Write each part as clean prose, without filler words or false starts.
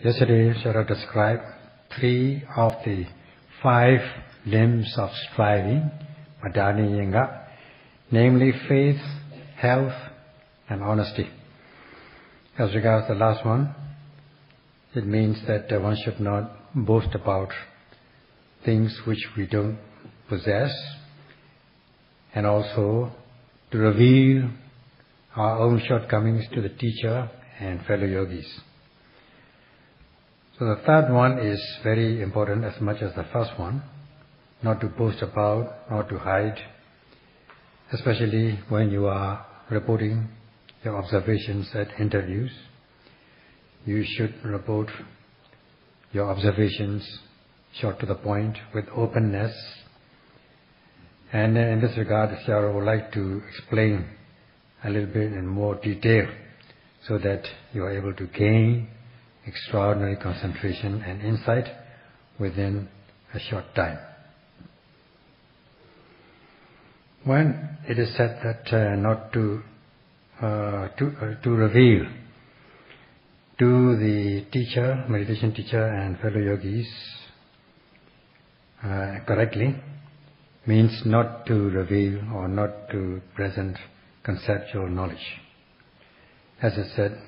Yesterday, Sayadaw described 3 of the 5 limbs of striving, Madani, namely faith, health, and honesty. As regards the last one, it means that one should not boast about things which we don't possess, and also to reveal our own shortcomings to the teacher and fellow yogis. So the third one is very important as much as the first one, not to boast about, not to hide, especially when you are reporting your observations at interviews. You should report your observations short to the point, with openness. And in this regard, Sayadaw would like to explain a little bit in more detail so that you are able to gain extraordinary concentration and insight within a short time. When it is said that not to reveal to the teacher, meditation teacher and fellow yogis correctly, means not to reveal or not to present conceptual knowledge. As I said,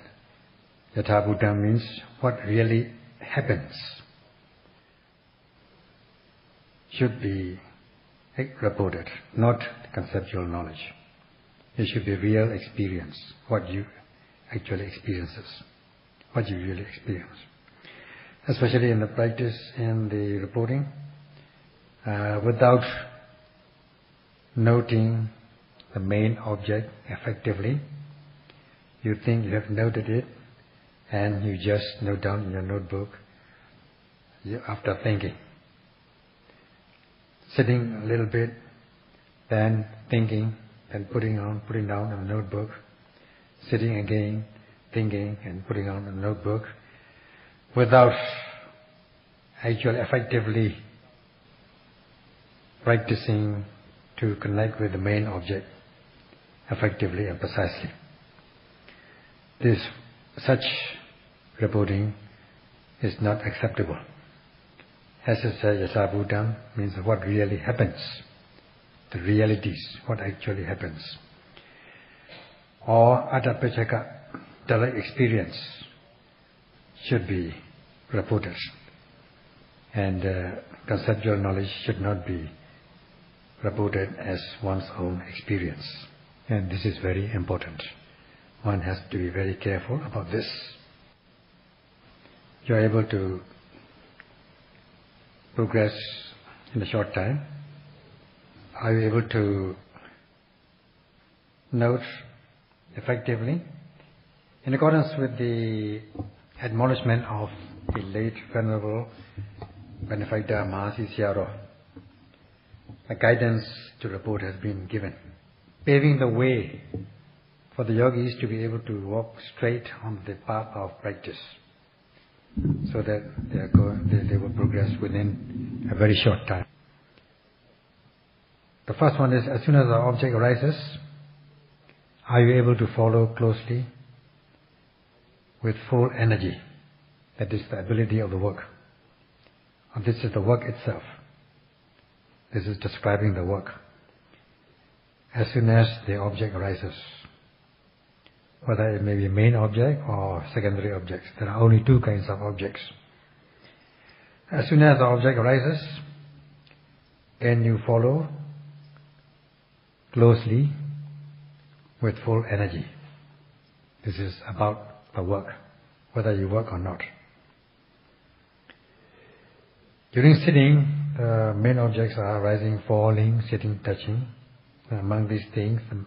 Yathabhutam means what really happens should be reported, not conceptual knowledge. It should be real experience, what you actually experiences, what you really experience. Especially in the practice, in the reporting, without noting the main object effectively, you think you have noted it, and you just note down in your notebook after thinking. Sitting a little bit, then thinking, then putting down in a notebook, sitting again, thinking and putting on a notebook, without actually effectively practicing to connect with the main object effectively and precisely. Such reporting is not acceptable. As I said, Yasabhudam means what really happens, the realities, what actually happens. Or Atapachaka, direct experience, should be reported. And conceptual knowledge should not be reported as one's own experience. And this is very important. One has to be very careful about this. You are able to progress in a short time. Are you able to note effectively? In accordance with the admonishment of the late Venerable Benefactor Mahasi Sayadaw, a guidance to report has been given, paving the way for the yogis to be able to walk straight on the path of practice, so that they will progress within a very short time. The first one is, as soon as the object arises, are you able to follow closely with full energy? That is the ability of the work. And this is the work itself. This is describing the work. As soon as the object arises, whether it may be main object or secondary objects. There are only 2 kinds of objects. As soon as the object arises, can you follow closely with full energy? This is about the work, whether you work or not. During sitting, the main objects are rising, falling, sitting, touching. Among these things, the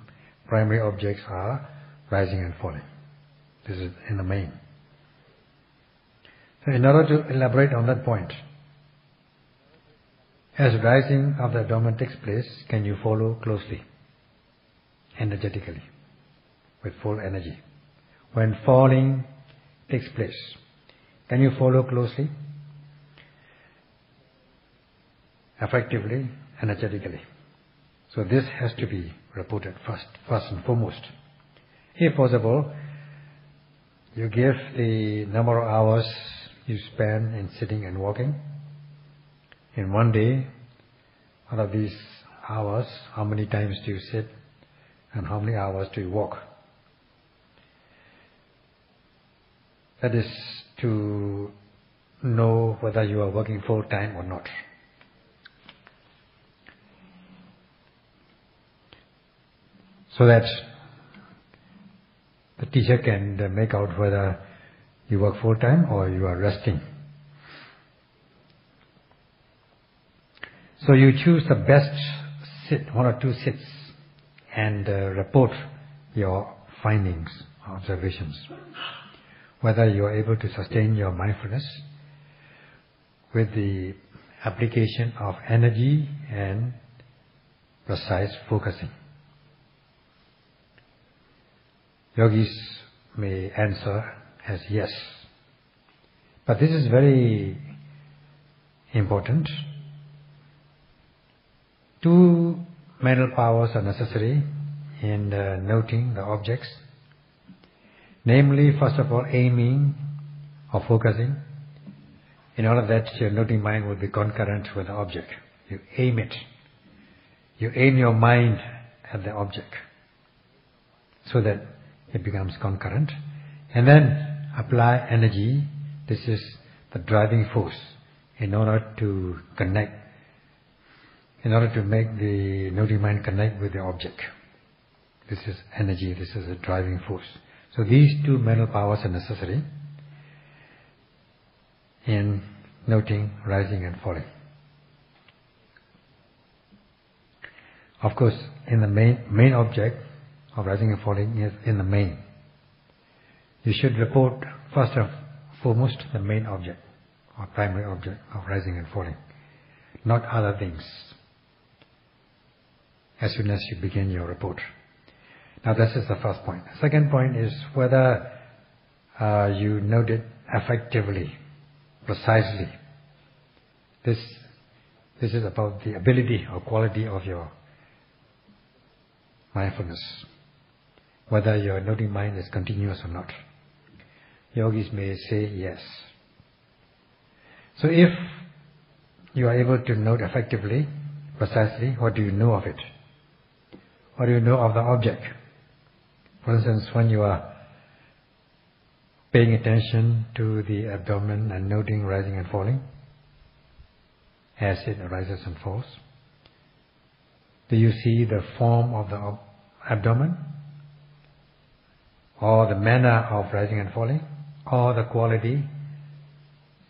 primary objects are rising and falling. This is in the main. So in order to elaborate on that point, as rising of the abdomen takes place, can you follow closely, energetically, with full energy? When falling takes place, can you follow closely, effectively, energetically? So this has to be reported first and foremost. If possible, you give the number of hours you spend in sitting and walking. In one day, out of these hours, how many times do you sit and how many hours do you walk? That is to know whether you are working full time or not. So that the teacher can make out whether you work full time or you are resting. So you choose the best sit, 1 or 2 sits, and report your findings, observations. Whether you are able to sustain your mindfulness with the application of energy and precise focusing. Yogis may answer as yes. But this is very important. 2 mental powers are necessary in noting the objects. Namely, first of all, aiming or focusing. In order that your noting mind will be concurrent with the object. You aim it. You aim your mind at the object so that it becomes concurrent. And then apply energy. This is the driving force in order to connect, in order to make the noting mind connect with the object. This is energy, this is a driving force. So these 2 mental powers are necessary in noting rising and falling. Of course, in the main object of rising and falling is in the main. You should report first and foremost the main object or primary object of rising and falling, not other things, as soon as you begin your report. Now this is the first point. Second point is whether you note it effectively, precisely. This is about the ability or quality of your mindfulness, whether your noting mind is continuous or not. Yogis may say yes. So if you are able to note effectively, precisely, what do you know of it? What do you know of the object? For instance, when you are paying attention to the abdomen and noting rising and falling, as it arises and falls, do you see the form of the abdomen, or the manner of rising and falling, or the quality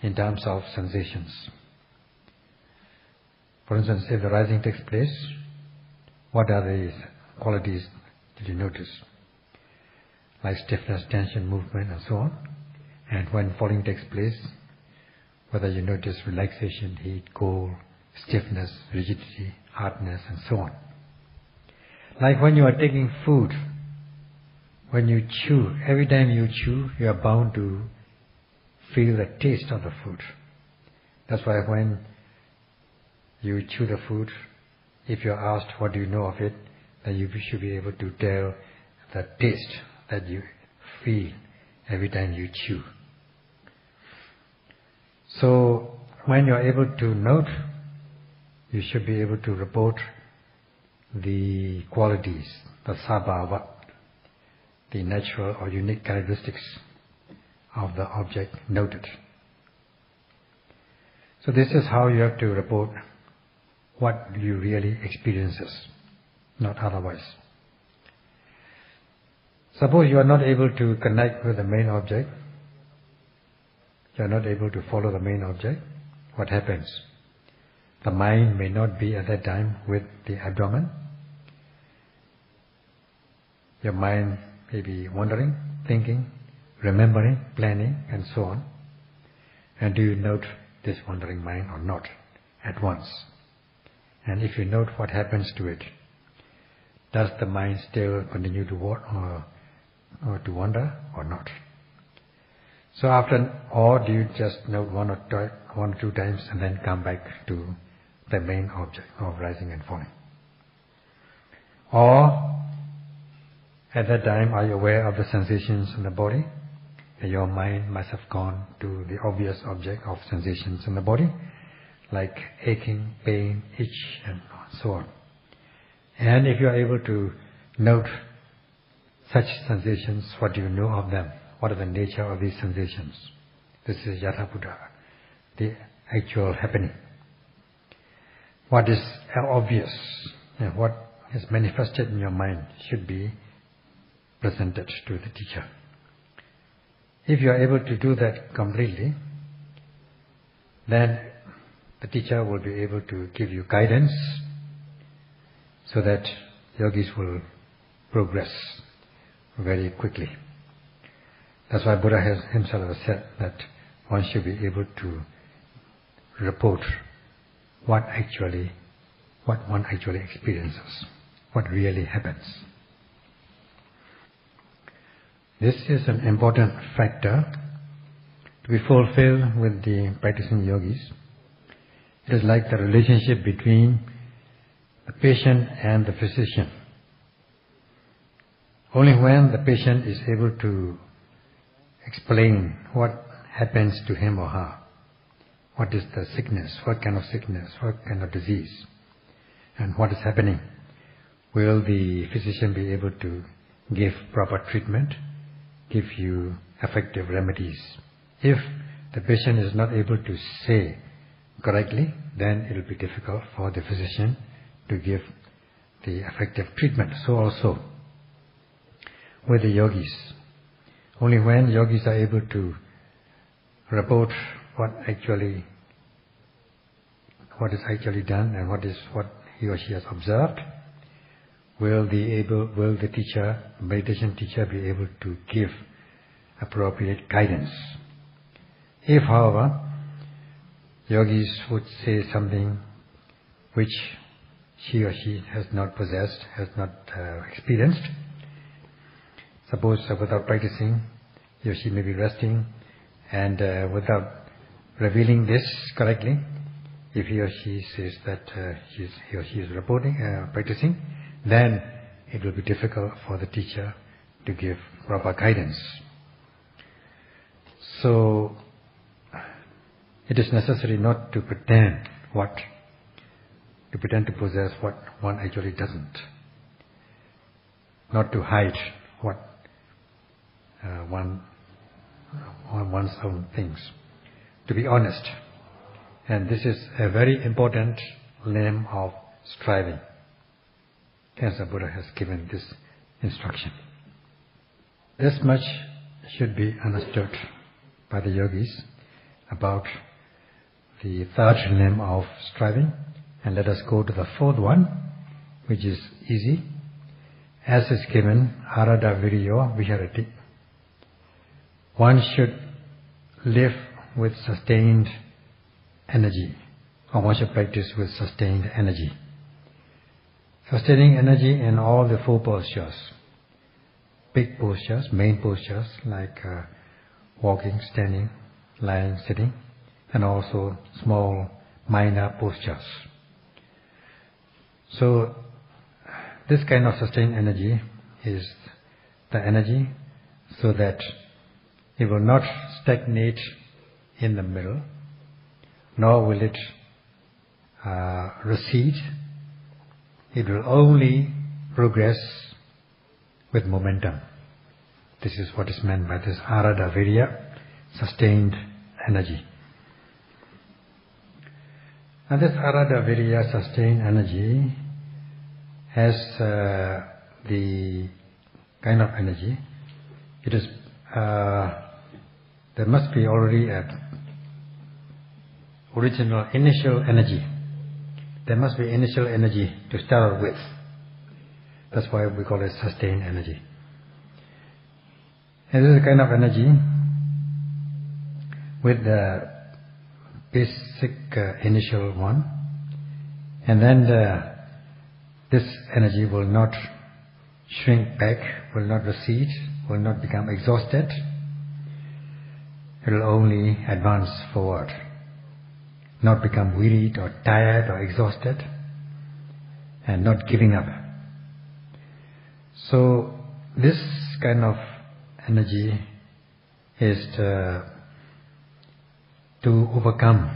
in terms of sensations? For instance, if the rising takes place, what are the qualities did you notice? Like stiffness, tension, movement, and so on. And when falling takes place, whether you notice relaxation, heat, cold, stiffness, rigidity, hardness, and so on. Like when you are taking food, when you chew, every time you chew, you are bound to feel the taste of the food. That's why when you chew the food, if you are asked what do you know of it, then you should be able to tell the taste that you feel every time you chew. So when you are able to note, you should be able to report the qualities, the sabhava, the natural or unique characteristics of the object noted. So this is how you have to report what you really experiences, not otherwise. Suppose you are not able to connect with the main object, you are not able to follow the main object, what happens? The mind may not be at that time with the abdomen. Your mind may be wandering, thinking, remembering, planning, and so on. And do you note this wandering mind or not at once? And if you note what happens to it, does the mind still continue to or to wander or not? So after, or do you just note 1 or 2 times and then come back to the main object of rising and falling? Or at that time, are you aware of the sensations in the body? your mind must have gone to the obvious object of sensations in the body, like aching, pain, itch, and so on. And if you are able to note such sensations, what do you know of them? What are the nature of these sensations? This is Yatha Buddha, the actual happening. What is obvious and what is manifested in your mind should be presented to the teacher. If you are able to do that completely, then the teacher will be able to give you guidance so that yogis will progress very quickly. That's why Buddha himself has said that one should be able to report what one actually experiences, what really happens. This is an important factor to be fulfilled with the practicing yogis. It is like the relationship between the patient and the physician. Only when the patient is able to explain what happens to him or her, what is the sickness, what kind of disease, and what is happening, will the physician be able to give proper treatment, give you effective remedies. If the patient is not able to say correctly, then it will be difficult for the physician to give the effective treatment. So also with the yogis, only when yogis are able to report what is actually done and what he or she has observed, will the teacher, meditation teacher, be able to give appropriate guidance. If, however, yogis would say something which she or she has not possessed, has not experienced, suppose without practicing, he or she may be resting, and without revealing this correctly, if he or she says that he or she is practicing, then it will be difficult for the teacher to give proper guidance. So it is necessary not to pretend to possess what one actually doesn't, not to hide one's own things, to be honest. And this is a very important limb of striving. Hence the Buddha has given this instruction. This much should be understood by the yogis about the third limb of striving. And let us go to the fourth one, which is easy. As is given, arada viriyo viharati. One should live with sustained energy, or one should practice with sustained energy. Sustaining energy in all the four postures. Big postures, main postures, like walking, standing, lying, sitting, and also small, minor postures. So, this kind of sustained energy is the energy so that it will not stagnate in the middle, nor will it recede. It will only progress with momentum. This is what is meant by this arada virya, sustained energy. Now this arada virya, sustained energy, has the kind of energy. It is there must be already a original initial energy. There must be initial energy to start with. That's why we call it sustained energy. And this is a kind of energy with the basic initial one, and then this energy will not shrink back, will not recede, will not become exhausted. It will only advance forward, not become wearied or tired or exhausted, and not giving up. So this kind of energy is to overcome.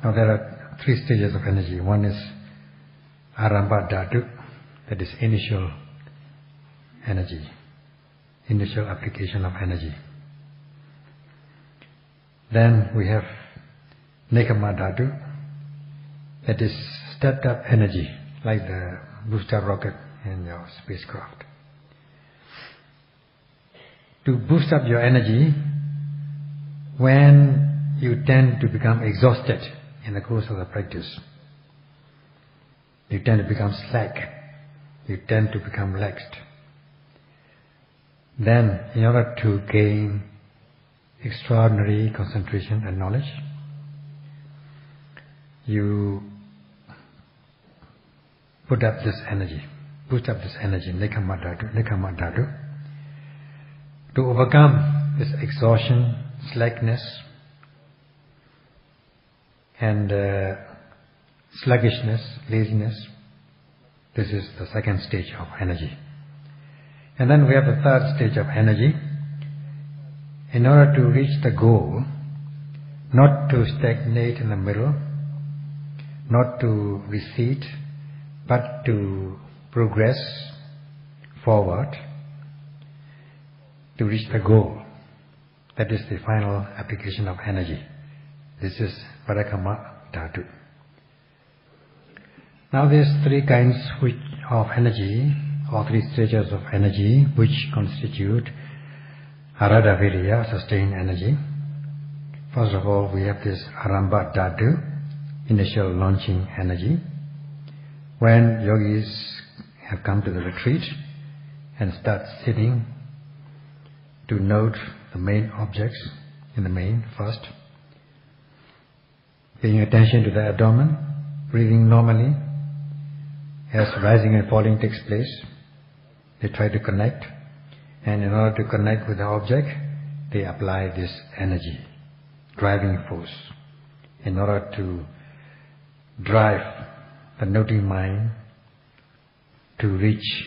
Now there are 3 stages of energy. One is Arambha Dhatu, that is initial energy, initial application of energy. Then we have Nekama Dhatu, that is stepped up energy, like the booster rocket in your spacecraft. To boost up your energy, when you tend to become exhausted in the course of the practice, you tend to become slack, you tend to become laxed. Then, in order to gain extraordinary concentration and knowledge, you put up this energy, boost up this energy, Nekama Dhatu, to overcome this exhaustion, slackness, and sluggishness, laziness. This is the 2nd stage of energy. And then we have the 3rd stage of energy. In order to reach the goal, not to stagnate in the middle, not to recede, but to progress forward, to reach the goal. That is the final application of energy. This is Parakama Dhatu. Now there's 3 kinds of energy, or 3 stages of energy, which constitute Arada Virya, sustained energy. First of all, we have this Arambha Dhatu, initial launching energy. When yogis have come to the retreat and start sitting to note the main objects in the main first, paying attention to the abdomen, breathing normally, as rising and falling takes place, they try to connect, and in order to connect with the object, they apply this energy, driving force, in order to drive the noting mind to reach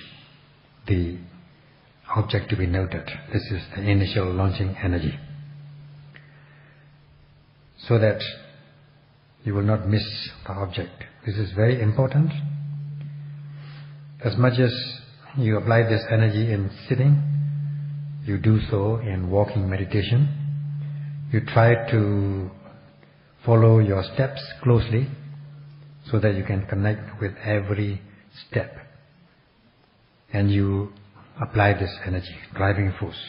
the object to be noted. This is the initial launching energy. So that you will not miss the object. This is very important. As much as you apply this energy in sitting, you do so in walking meditation. You try to follow your steps closely so that you can connect with every step. And you apply this energy, driving force.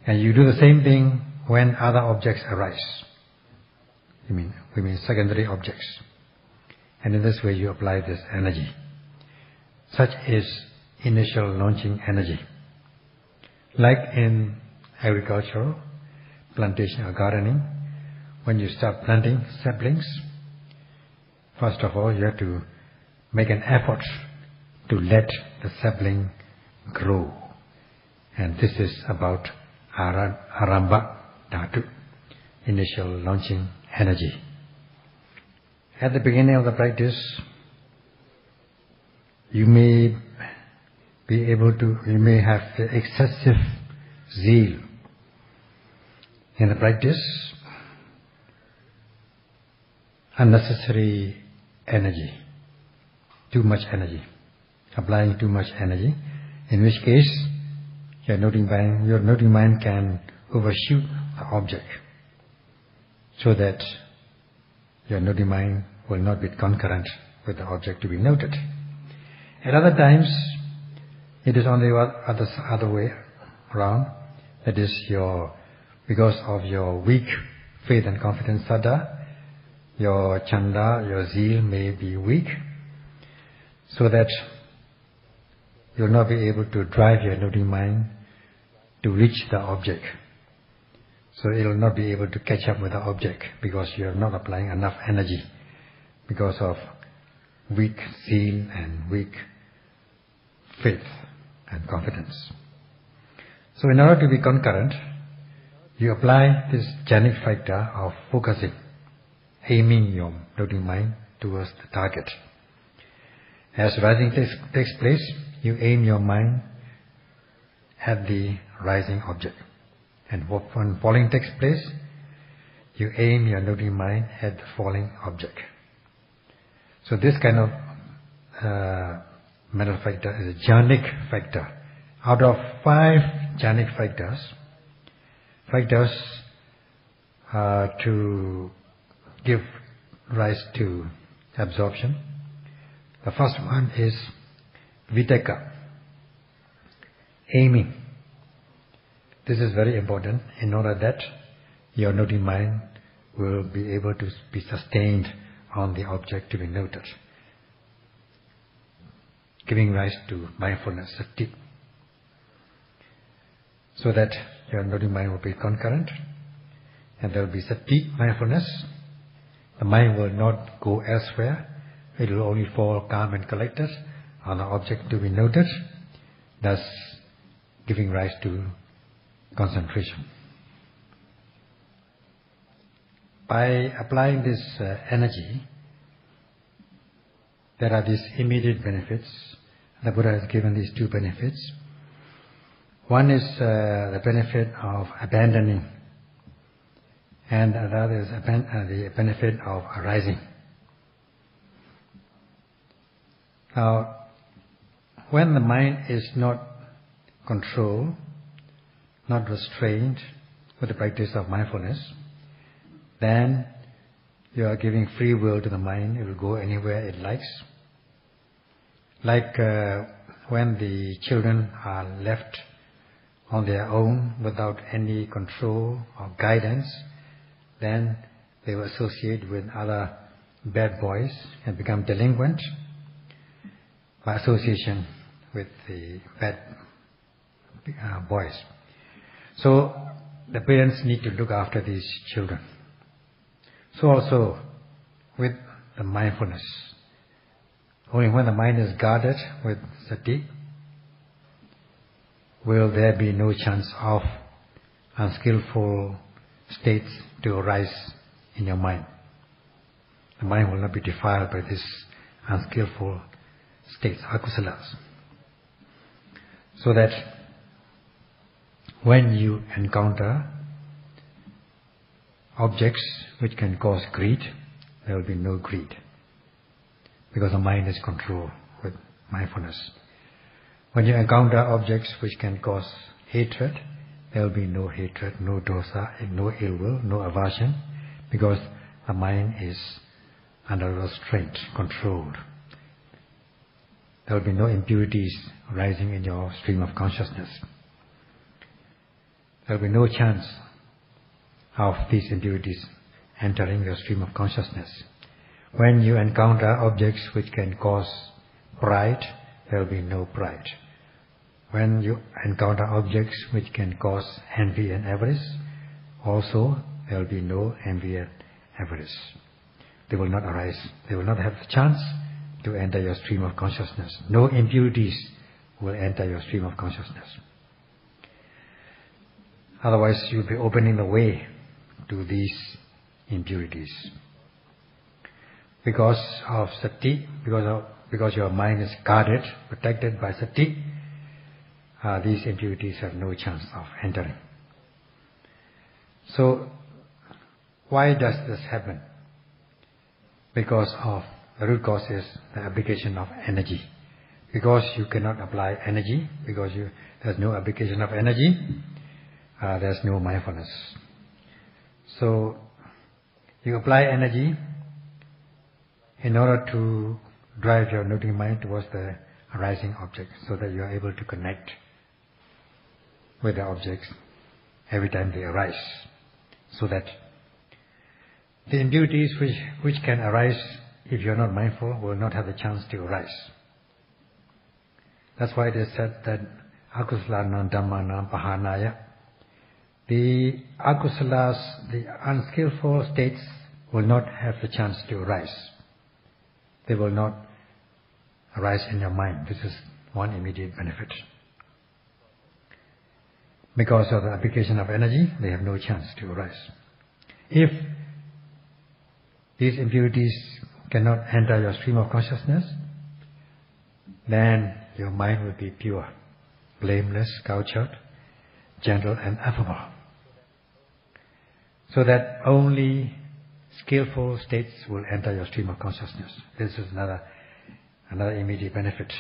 And you do the same thing when other objects arise. We mean secondary objects. And in this way you apply this energy. Such is initial launching energy. Like in agriculture, plantation or gardening, when you start planting saplings, first of all you have to make an effort to let the sapling grow. And this is about Arambha Dhatu, initial launching energy. At the beginning of the practice, you may have excessive zeal in the practice, unnecessary energy, too much energy, applying too much energy, in which case your noting mind can overshoot the object, so that your noting mind will not be concurrent with the object to be noted. At other times, it is on the other way around. That is, because of your weak faith and confidence saddha, your chanda, your zeal may be weak, so that you will not be able to drive your noting mind to reach the object. So it will not be able to catch up with the object because you are not applying enough energy because of weak zeal and weak faith and confidence. So in order to be concurrent, you apply this jhanic factor of focusing, aiming your noting mind towards the target. As rising takes place, you aim your mind at the rising object. And when falling takes place, you aim your noting mind at the falling object. So this kind of mental factor is a jhanic factor. Out of 5 jhanic factors to give rise to absorption, the first one is vitakka, aiming. This is very important in order that your noting mind will be able to be sustained on the object to be noted, giving rise to mindfulness, sati, so that your noting mind will be concurrent and there will be sati, mindfulness. The mind will not go elsewhere. It will only fall calm and collected on the object to be noted, thus giving rise to concentration. By applying this energy, there are these immediate benefits. The Buddha has given these 2 benefits. One is the benefit of abandoning, and the other is the benefit of arising. Now, when the mind is not controlled, not restrained with the practice of mindfulness, then you are giving free will to the mind. It will go anywhere it likes. Like when the children are left on their own without any control or guidance, then they will associate with other bad boys and become delinquent by association with the bad boys. So the parents need to look after these children. So also with the mindfulness. Only when the mind is guarded with sati will there be no chance of unskillful states to arise in your mind. The mind will not be defiled by these unskillful states, akusalas. So that when you encounter objects which can cause greed, there will be no greed, because the mind is controlled with mindfulness. When you encounter objects which can cause hatred, there will be no hatred, no dosa, no ill will, no aversion, because the mind is under restraint, controlled. There will be no impurities rising in your stream of consciousness. There will be no chance of these impurities entering your stream of consciousness. When you encounter objects which can cause pride, there will be no pride. When you encounter objects which can cause envy and avarice, also there will be no envy and avarice. They will not arise. They will not have the chance to enter your stream of consciousness. No impurities will enter your stream of consciousness. Otherwise, you will be opening the way to these impurities. Because of sati, because your mind is guarded, protected by sati, these impurities have no chance of entering. So, why does this happen? Because of the root cause is the application of energy. Because you cannot apply energy, because there's no application of energy, there's no mindfulness. So, you apply energy in order to drive your noting mind towards the arising object, so that you are able to connect with the objects every time they arise, so that the impurities which can arise if you are not mindful will not have the chance to arise. That's why it is said that akusalanam dhammanam pahanaya. The akusalas, the unskillful states, will not have the chance to arise. They will not arise in your mind. This is one immediate benefit. Because of the application of energy, they have no chance to arise. If these impurities cannot enter your stream of consciousness, then your mind will be pure, blameless, cultured, gentle and affable. so that only skillful states will enter your stream of consciousness. This is another immediate benefit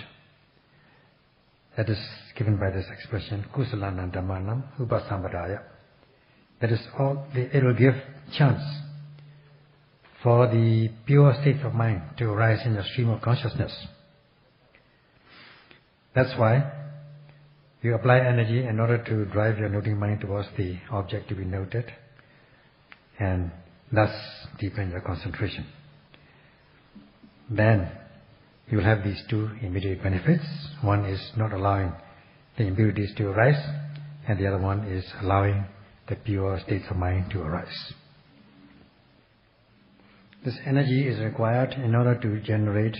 that is given by this expression, kusalanam dhammanam upasambadaya. That is all, it will give chance for the pure state of mind to arise in your stream of consciousness. That's why you apply energy in order to drive your noting mind towards the object to be noted, and thus deepen your concentration. Then you will have these two immediate benefits. One is not allowing the impurities to arise, and the other one is allowing the pure states of mind to arise. This energy is required in order to generate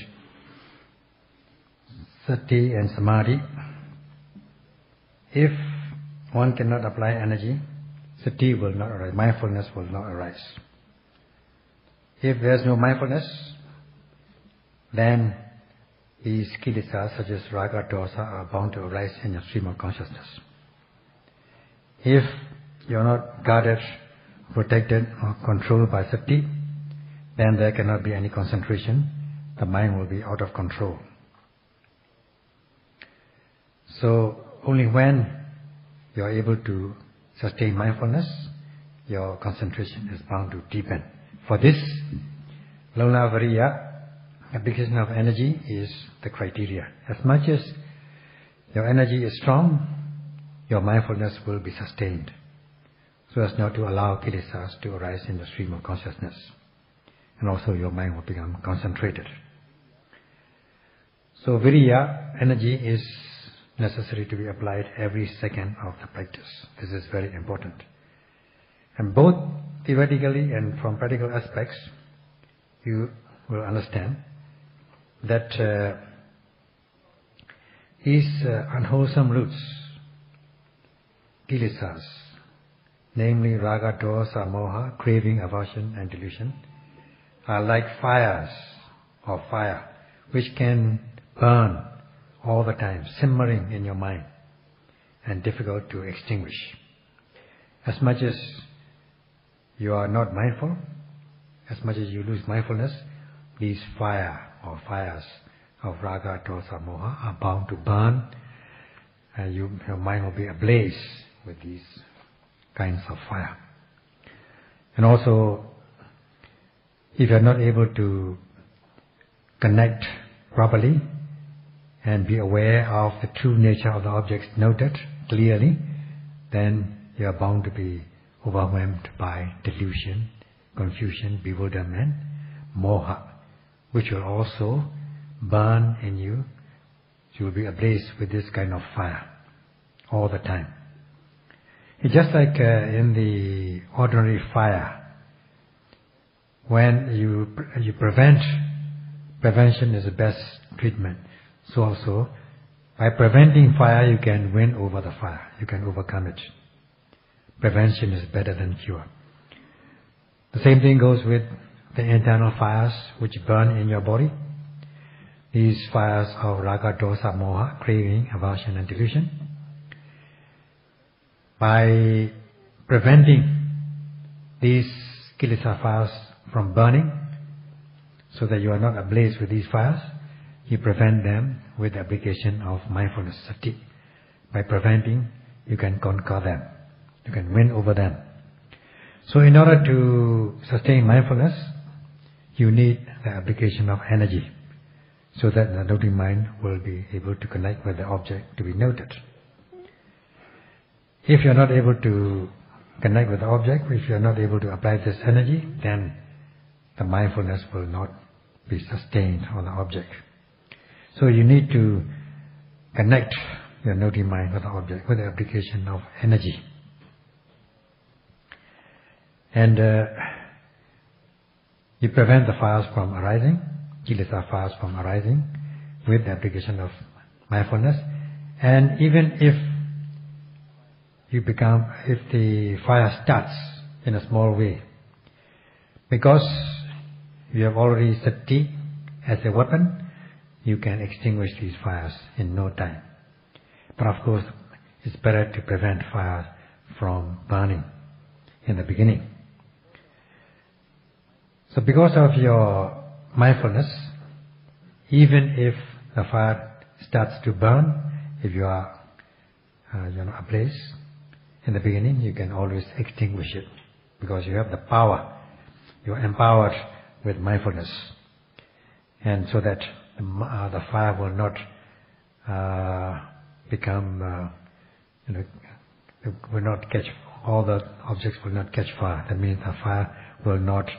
sati and samadhi. If one cannot apply energy, sati will not arise, mindfulness will not arise. If there is no mindfulness, then these kilesas such as raga, dosa are bound to arise in your stream of consciousness. If you are not guarded, protected or controlled by sati, then there cannot be any concentration. The mind will be out of control. So only when you are able to sustain mindfulness, your concentration is bound to deepen. For this, Lona Variya, application of energy, is the criteria. As much as your energy is strong, your mindfulness will be sustained, so as not to allow kilesas to arise in the stream of consciousness. And also your mind will become concentrated. So Viriya, energy, is necessary to be applied every second of the practice. This is very important. And both theoretically and from practical aspects, you will understand that these unwholesome roots, kilesas, namely raga, dosa, moha, craving, aversion and delusion, are like fires or fire which can burn all the time, simmering in your mind and difficult to extinguish. As much as you are not mindful, as much as you lose mindfulness, these fire or fires of raga, dosa, moha are bound to burn, and your mind will be ablaze with these kinds of fire. And also, if you are not able to connect properly and be aware of the true nature of the objects noted clearly, then you are bound to be overwhelmed by delusion, confusion, bewilderment, moha, which will also burn in you. You will be ablaze with this kind of fire all the time. It's just like in the ordinary fire, when you prevent, prevention is the best treatment. So also, by preventing fire, you can win over the fire. You can overcome it. Prevention is better than cure. The same thing goes with the internal fires which burn in your body. These fires of raga, dosa, moha, craving, aversion and delusion. By preventing these kilesa fires from burning, so that you are not ablaze with these fires, you prevent them with the application of mindfulness, sati. By preventing, you can conquer them. You can win over them. So in order to sustain mindfulness, you need the application of energy, so that the noting mind will be able to connect with the object to be noted. If you are not able to connect with the object, if you are not able to apply this energy, then the mindfulness will not be sustained on the object. So you need to connect your noting mind with the object with the application of energy. And you prevent the fires from arising, kilesa fires from arising, with the application of mindfulness. And even if the fire starts in a small way, because you have already sati as a weapon, you can extinguish these fires in no time. But of course, it's better to prevent fire from burning in the beginning. So because of your mindfulness, even if the fire starts to burn, if you are ablaze in the beginning, you can always extinguish it because you have the power. You are empowered with mindfulness, and so that the fire will not become, will not catch, all the objects will not catch fire. That means the fire will not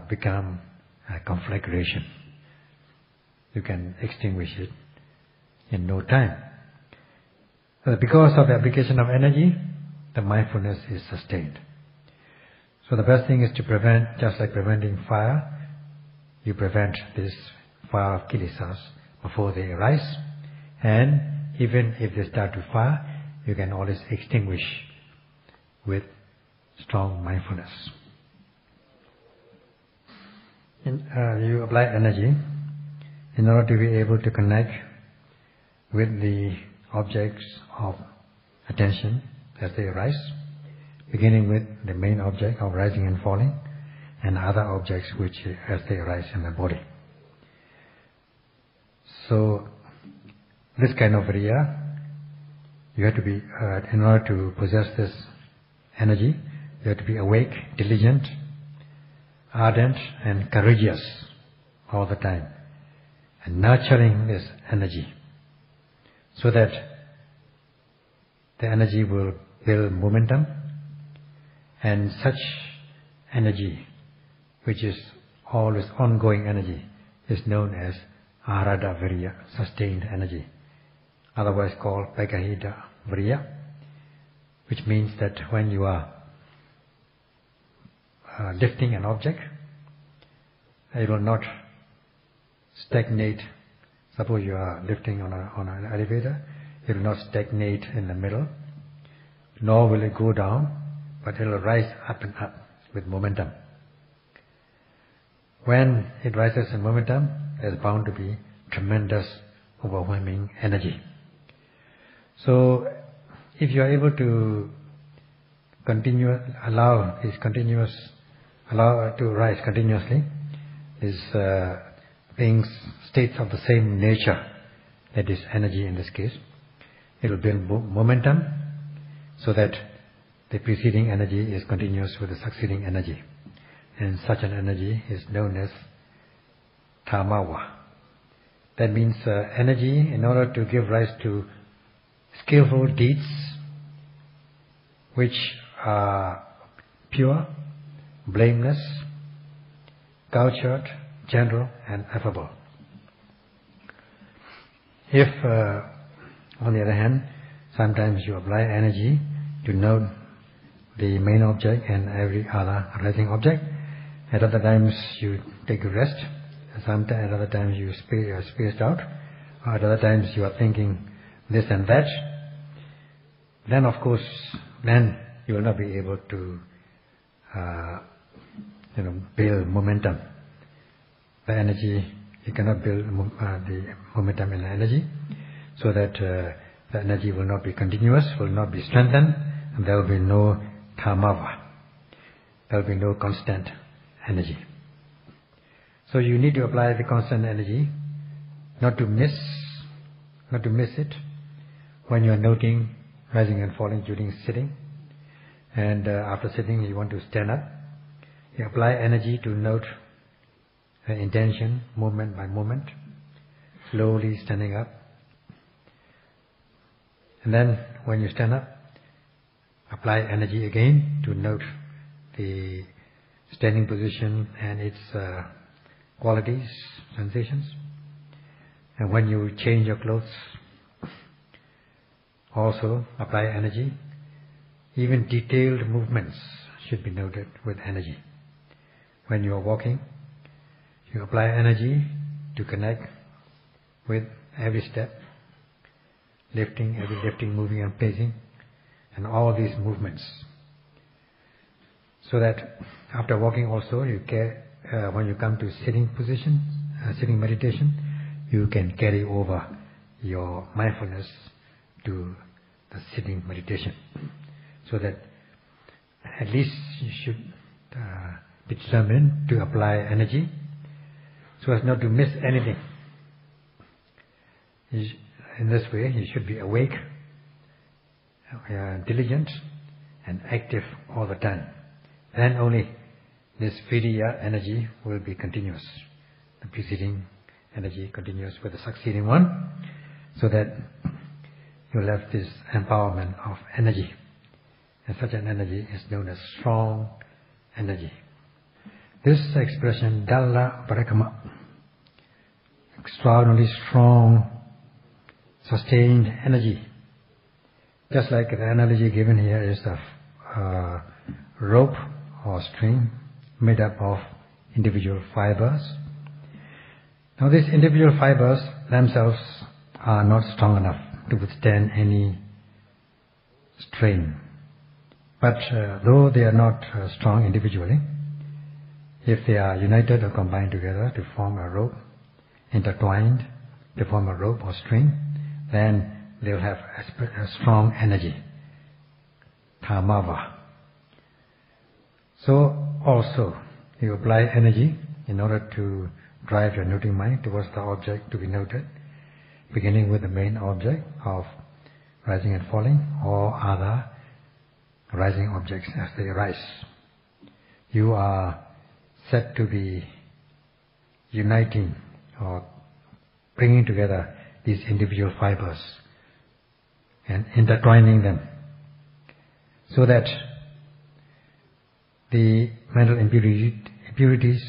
become a conflagration. You can extinguish it in no time. Because of the application of energy, the mindfulness is sustained. So the best thing is to prevent, just like preventing fire, you prevent this fire of kilesas before they arise. And even if they start to fire, you can always extinguish with strong mindfulness. You apply energy in order to be able to connect with the objects of attention as they arise, beginning with the main object of rising and falling, and other objects which as they arise in the body. So this kind of viriya, you have to be, in order to possess this energy, you have to be awake, diligent, ardent and courageous all the time, and nurturing this energy, so that the energy will build momentum, and such energy, which is always ongoing energy, is known as arada viriya, sustained energy, otherwise called pekahita viriya, which means that when you are lifting an object, it will not stagnate. Suppose you are lifting on an elevator, it will not stagnate in the middle, nor will it go down, but it will rise up and up with momentum. When it rises in momentum, there is bound to be tremendous, overwhelming energy. So, if you are able to allow to rise continuously, these things, states of the same nature, that is energy in this case, it will build momentum, so that the preceding energy is continuous with the succeeding energy. And such an energy is known as Dhamma. That means energy in order to give rise to skillful deeds which are pure, blameless, cultured, general and affable. If, on the other hand, sometimes you apply energy to note the main object and every other arising object, at other times you take a rest, sometimes at other times you spaced out, or at other times you are thinking this and that, then of course, then you will not be able to build momentum. The energy, you cannot build the momentum in the energy, so that the energy will not be continuous, will not be strengthened, and there will be no dhamma. There will be no constant energy. So you need to apply the constant energy, not to miss it when you are noting rising and falling during sitting, and after sitting you want to stand up. You apply energy to note intention, moment by moment, slowly standing up. And then when you stand up, apply energy again to note the standing position and its qualities, sensations. And when you change your clothes, also apply energy. Even detailed movements should be noted with energy. When you are walking, you apply energy to connect with every step, every lifting, moving and placing, and all these movements. So that after walking also, when you come to sitting position, sitting meditation, you can carry over your mindfulness to the sitting meditation. So that at least you should be determined to apply energy so as not to miss anything. In this way, you should be awake, diligent, and active all the time. Then only this Vidya energy will be continuous. The preceding energy continues with the succeeding one, so that you'll have this empowerment of energy. And such an energy is known as strong energy. This expression, Dalla Parakama, extraordinarily strong, sustained energy. Just like the analogy given here is a rope or string made up of individual fibers. Now these individual fibers themselves are not strong enough to withstand any strain. But though they are not strong individually, if they are united or combined together to form a rope, intertwined to form a rope or string, then they will have a strong energy, Dhamma. So also, you apply energy in order to drive your noting mind towards the object to be noted, beginning with the main object of rising and falling, or other rising objects as they arise. You are said to be uniting or bringing together these individual fibers and intertwining them, so that the mental impurities,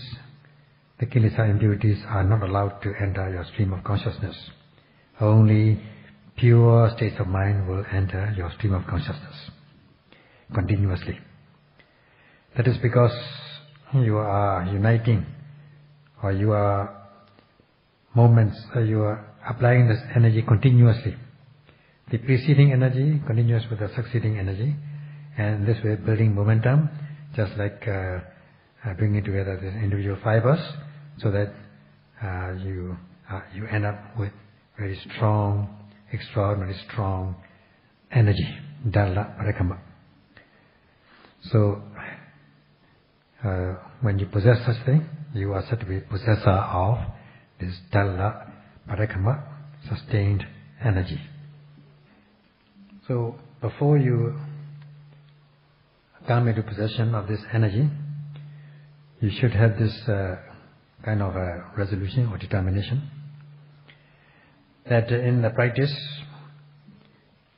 the kilesa impurities, are not allowed to enter your stream of consciousness. Only pure states of mind will enter your stream of consciousness continuously. That is because you are uniting, or you are applying this energy continuously. The preceding energy continues with the succeeding energy, and this way building momentum, just like bringing together these individual fibers, so that you end up with very strong, extraordinarily strong energy, Dalla Parakama. So when you possess such thing, you are said to be possessor of this Dalla Parakama, sustained energy. So before you come into possession of this energy, you should have this kind of a resolution or determination that in the practice,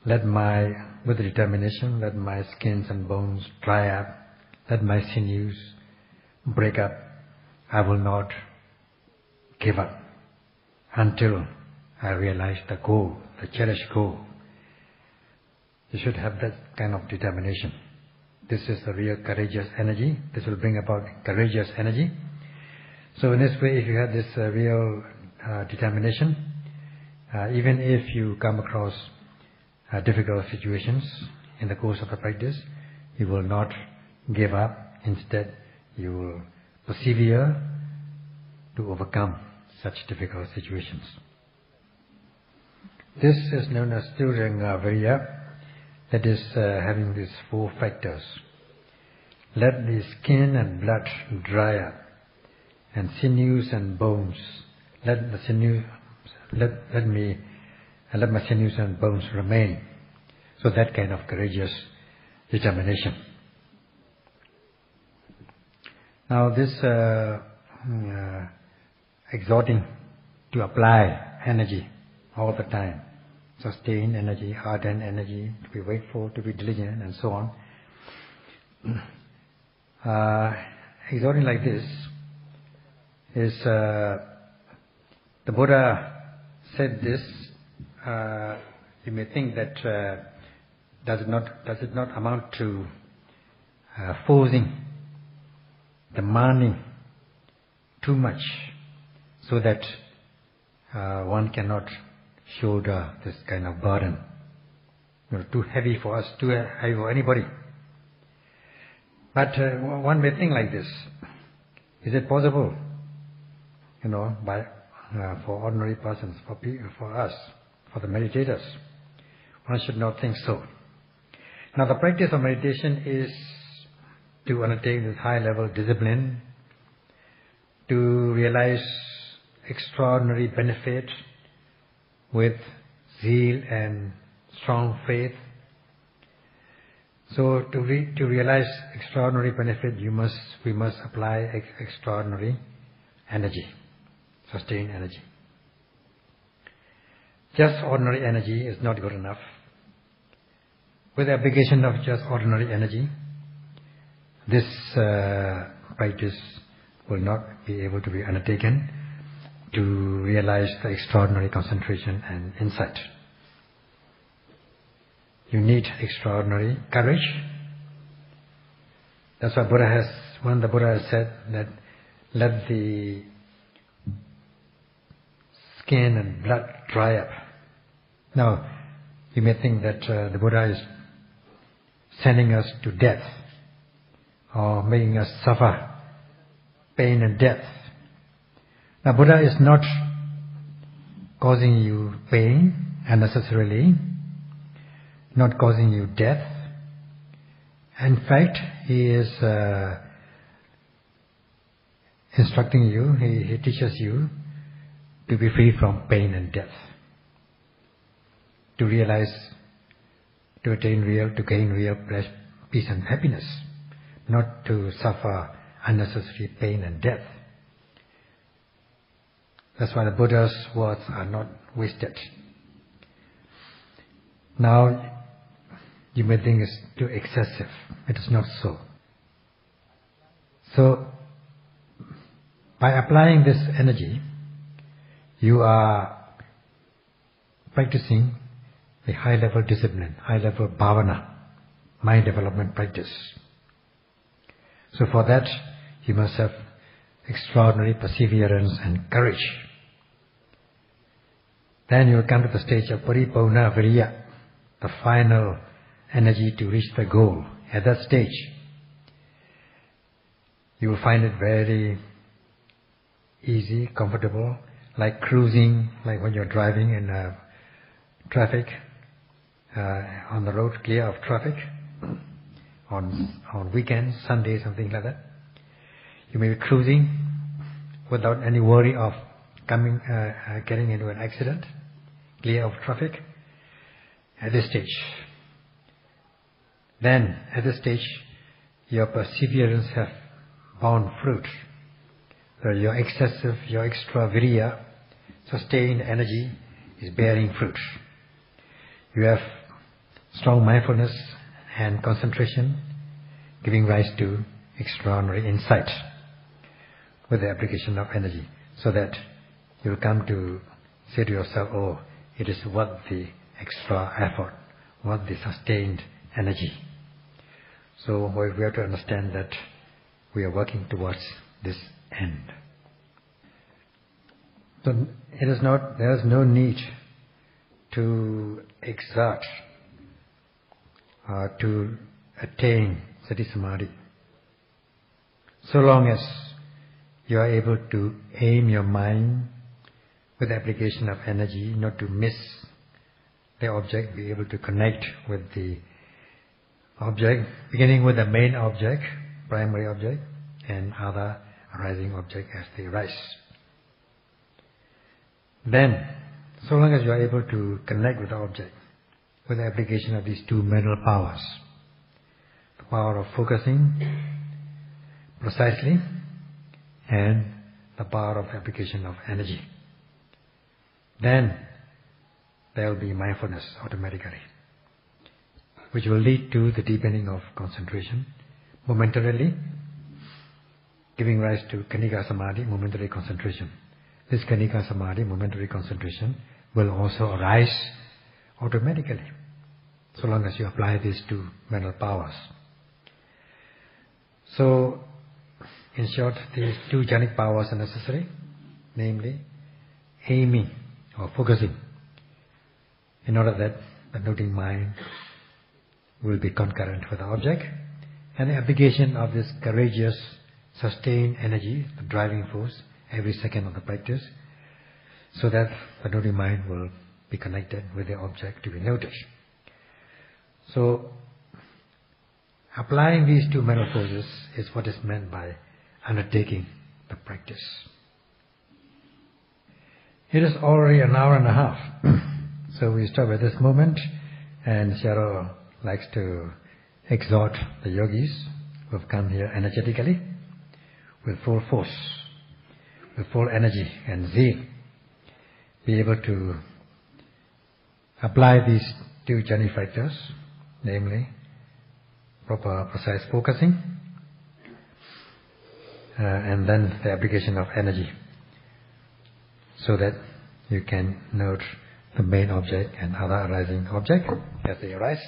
with the determination, let my skins and bones dry up, let my sinews break up. I will not give up until I realize the goal, the cherished goal. You should have that kind of determination. This is the real courageous energy. This will bring about courageous energy. So in this way, if you have this real determination, even if you come across difficult situations in the course of the practice, you will not give up. Instead, you will persevere to overcome such difficult situations. This is known as Duranga Virya, that is having these four factors. Let the skin and blood dry up, and sinews and bones. Let my sinews and bones remain. So that kind of courageous determination. Now this exhorting to apply energy all the time, sustained energy, ardent energy, to be wakeful, to be diligent, and so on. Exhorting like this is, the Buddha said this, you may think that does it not amount to forcing, demanding too much, so that one cannot shoulder this kind of burden. Too heavy for us, too heavy for anybody. But one may think like this: is it possible, for ordinary persons, for us, for the meditators? One should not think so. Now the practice of meditation is to undertake this high-level discipline, to realize extraordinary benefit with zeal and strong faith. So to realize extraordinary benefit, we must apply extraordinary energy, sustained energy. Just ordinary energy is not good enough. With the application of just ordinary energy, this practice will not be able to be undertaken to realize the extraordinary concentration and insight. You need extraordinary courage. That's why when the Buddha has said that let the skin and blood dry up. Now, you may think that the Buddha is sending us to death or making us suffer pain and death. Now, Buddha is not causing you pain unnecessarily, not causing you death. In fact, he is instructing you, he teaches you to be free from pain and death, to realize, to gain real peace and happiness, not to suffer unnecessary pain and death. That's why the Buddha's words are not wasted. Now, you may think it's too excessive. It is not so. So, by applying this energy, you are practicing a high-level discipline, high-level bhavana, mind development practice. So for that, you must have extraordinary perseverance and courage. Then you will come to the stage of paripurna viriya, the final energy to reach the goal. At that stage, you will find it very easy, comfortable, like cruising, like when you're driving in traffic, on the road, clear of traffic, on weekends, Sundays, something like that. You may be cruising without any worry of getting into an accident, clear of traffic, at this stage. Then, at this stage, your perseverance have borne fruit. So your extra viriya, sustained energy, is bearing fruit. You have strong mindfulness and concentration, giving rise to extraordinary insight with the application of energy, so that you will come to say to yourself, oh, it is worth the extra effort, worth the sustained energy. So we have to understand that we are working towards this end. So there is no need to exert to attain sati samadhi. So long as you are able to aim your mind with the application of energy, not to miss the object, be able to connect with the object, beginning with the main object, primary object, and other arising object as they rise. Then, so long as you are able to connect with the object, with the application of these two mental powers, the power of focusing precisely, and the power of application of energy, then there will be mindfulness automatically, which will lead to the deepening of concentration momentarily, giving rise to Khanika Samadhi, momentary concentration. This Khanika Samadhi, momentary concentration, will also arise automatically, so long as you apply these two mental powers. So, in short, these two jhanic powers are necessary, namely aiming or focusing, in order that the noting mind will be concurrent with the object, and the application of this courageous, sustained energy, the driving force, every second of the practice, so that the noting mind will be connected with the object to be noted. So, Applying these two mental forces is what is meant by undertaking the practice. It is already an hour and a half, so we stop at this moment, and Sayadaw likes to exhort the yogis who have come here energetically, with full force, with full energy and zeal, be able to apply these two jhana factors, namely proper precise focusing, and then the application of energy, so that you can note the main object and other arising object as they arise,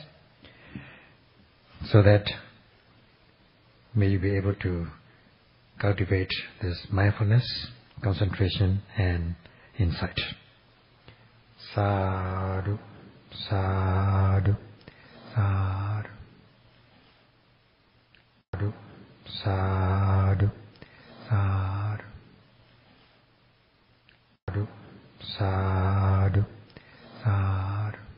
so that may you be able to cultivate this mindfulness, concentration and insight. Sadhu, sadhu, sadhu, sadhu, sadhu, sadhu, sadhu, sadhu.